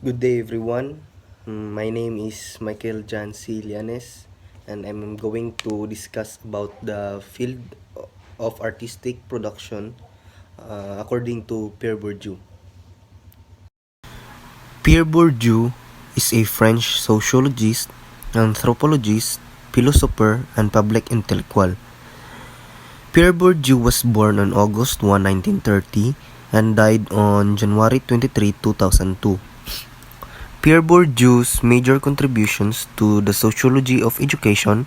Good day, everyone. My name is Michael Jan C. Llanes, and I'm going to discuss about the field of artistic production according to Pierre Bourdieu. Pierre Bourdieu is a French sociologist, anthropologist, philosopher, and public intellectual. Pierre Bourdieu was born on August 1, 1930 and died on January 23, 2002. Pierre Bourdieu's major contributions to the sociology of education,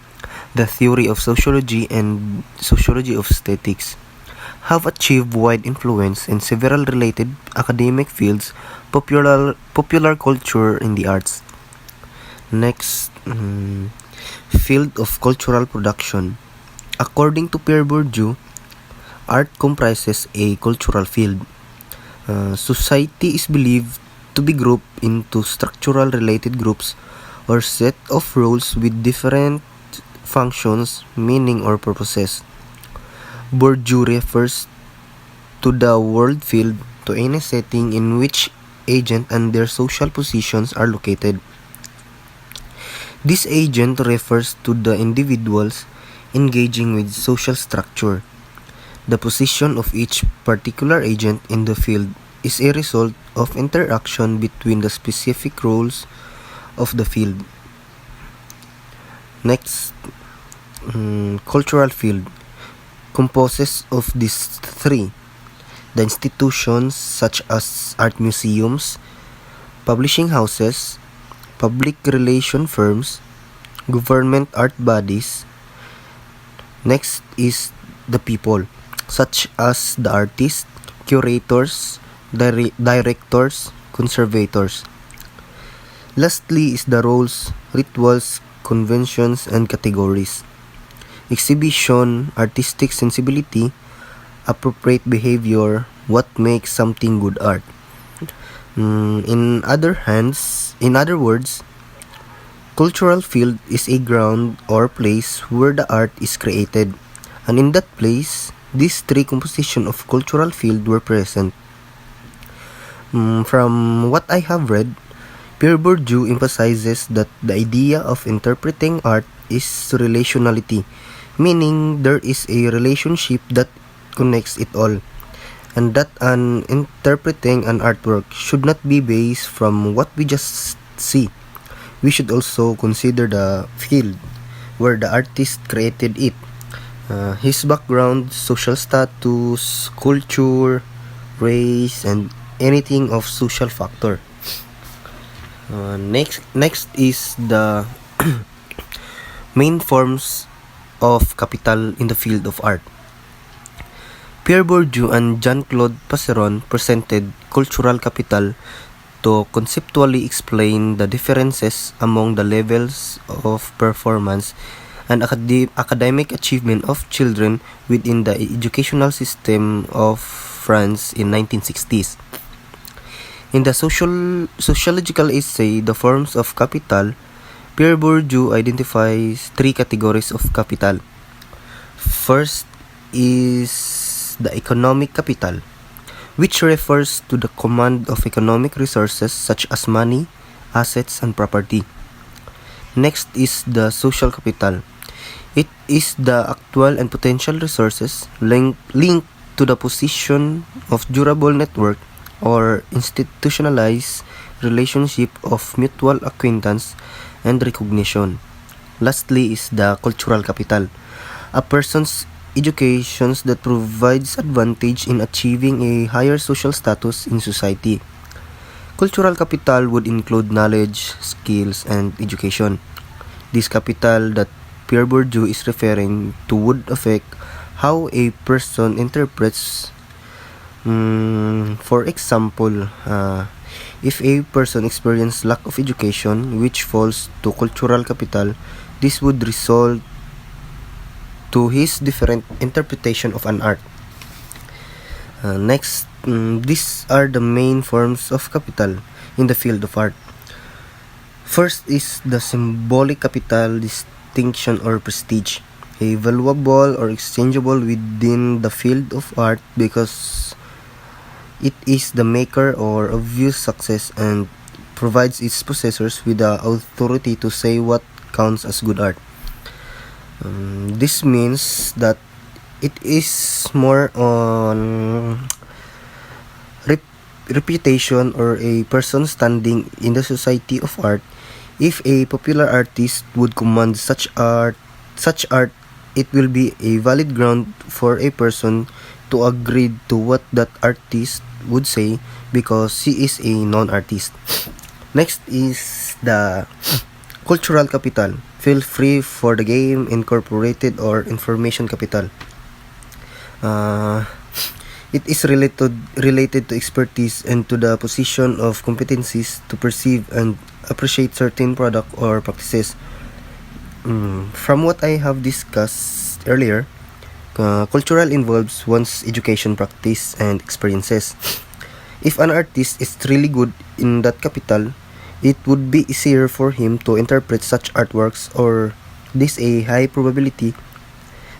the theory of sociology, and sociology of aesthetics have achieved wide influence in several related academic fields, popular culture, and the arts. Next, field of cultural production. According to Pierre Bourdieu, art comprises a cultural field. Society is believed to be grouped into structural related groups or set of roles with different functions, meaning, or purposes. Bourdieu refers to the world field to any setting in which agent and their social positions are located. This agent refers to the individuals engaging with social structure. The position of each particular agent in the field is a result of interaction between the specific roles of the field. Next, cultural field composes of these three: the institutions such as art museums, publishing houses, public relation firms, government art bodies. Next is the people, such as the artists, curators, directors, conservators. Lastly is the roles, rituals, conventions, and categories. Exhibition, artistic sensibility, appropriate behavior, what makes something good art. In other words, cultural field is a ground or place where the art is created, and in that place, these three compositions of cultural field were present. From what I have read, Pierre Bourdieu emphasizes that the idea of interpreting art is relationality, meaning there is a relationship that connects it all, and that an interpreting an artwork should not be based from what we just see. We should also consider the field where the artist created it, his background, social status, culture, race, and anything of social factor. Next is the main forms of capital in the field of art. Pierre Bourdieu and Jean-Claude Passeron presented cultural capital to conceptually explain the differences among the levels of performance and academic achievement of children within the educational system of France in 1960s. In the sociological essay, The Forms of Capital, Pierre Bourdieu identifies three categories of capital. First is the economic capital, which refers to the command of economic resources such as money, assets, and property. Next is the social capital. It is the actual and potential resources linked to the position of durable network or institutionalized relationship of mutual acquaintance and recognition. Lastly is the cultural capital, a person's education that provides advantage in achieving a higher social status in society. Cultural capital would include knowledge, skills, and education. This capital that Pierre Bourdieu is referring to would affect how a person interprets. For example, if a person experiences lack of education, which falls to cultural capital, this would result to his different interpretation of an art. Next, these are the main forms of capital in the field of art. First is the symbolic capital, distinction or prestige, a valuable or exchangeable within the field of art because it is the maker or obvious success and provides its possessors with the authority to say what counts as good art. This means that it is more on reputation or a person standing in the society of art. If a popular artist would command such art, it will be a valid ground for a person to agree to what that artist would say because he is a non-artist. Next is the cultural capital. Feel free for the game, incorporated or information capital. Uh, it is related to expertise and to the position of competencies to perceive and appreciate certain product or practices. From what I have discussed earlier, cultural involves one's education, practice, and experiences. If an artist is really good in that capital, it would be easier for him to interpret such artworks, or this a high probability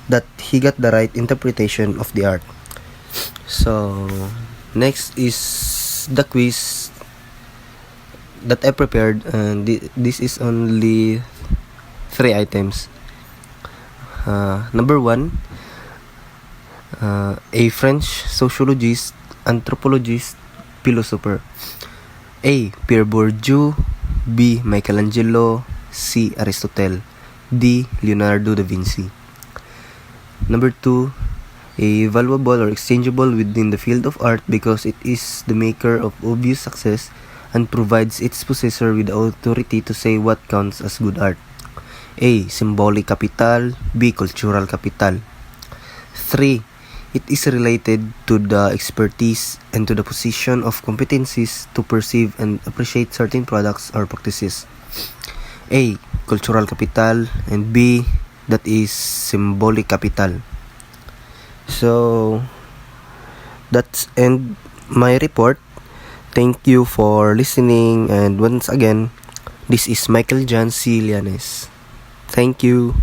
that he got the right interpretation of the art. So, next is the quiz that I prepared, and this is only 3 items. Number 1, a French sociologist, anthropologist, philosopher. A. Pierre Bourdieu. B. Michelangelo. C. Aristotle. D. Leonardo da Vinci. Number 2, a valuable or exchangeable within the field of art because it is the maker of obvious success and provides its possessor with the authority to say what counts as good art. A. Symbolic capital. B. Cultural capital. 3. It is related to the expertise and to the position of competencies to perceive and appreciate certain products or practices. A. Cultural capital, and B. That is symbolic capital. So, that's end my report. Thank you for listening, and once again, this is Michael John C. Llanes. Thank you.